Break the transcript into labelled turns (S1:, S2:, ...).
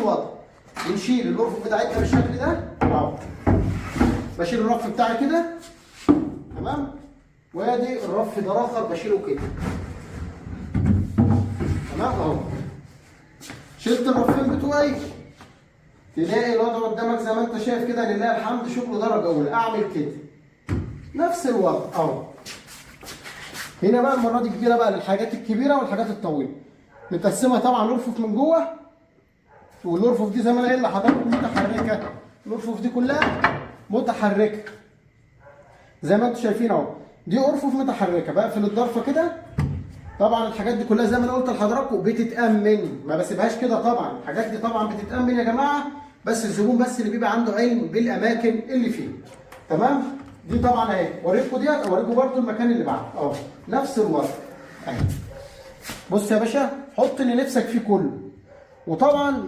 S1: الوضع. بنشيل الارفف بتاعتنا بالشكل ده اهو. بشيل الرف بتاعي كده تمام، وادي الرف ده الاخر بشيله كده تمام اهو. شلت الرفين بتوعي، تلاقي الوضع قدامك زي ما انت شايف كده لله الحمد شغله درجه اولى. اعمل كده نفس الوضع اهو. هنا بقى المره دي كبيره بقى للحاجات الكبيره والحاجات الطويله. متقسمه طبعا الارفف من جوه، والارفف دي زي ما انا قايل لحضرتك متحركه. الارفف دي كلها متحركه زي ما انتم شايفين اهو. دي ارفف متحركه. بقفل الضرفه كده. طبعا الحاجات دي كلها زي ما انا قلت لحضراتكم بتتامن، ما بسيبهاش كده طبعا. الحاجات دي طبعا بتتامن يا جماعه، بس الزبون بس اللي بيبقى عنده علم بالاماكن اللي فيه تمام. دي طبعا اهي اوريكم ديت، اوريكم برده المكان اللي بعده اهو نفس الوضع اهي. بص يا باشا، حط اللي نفسك فيه كله. وطبعا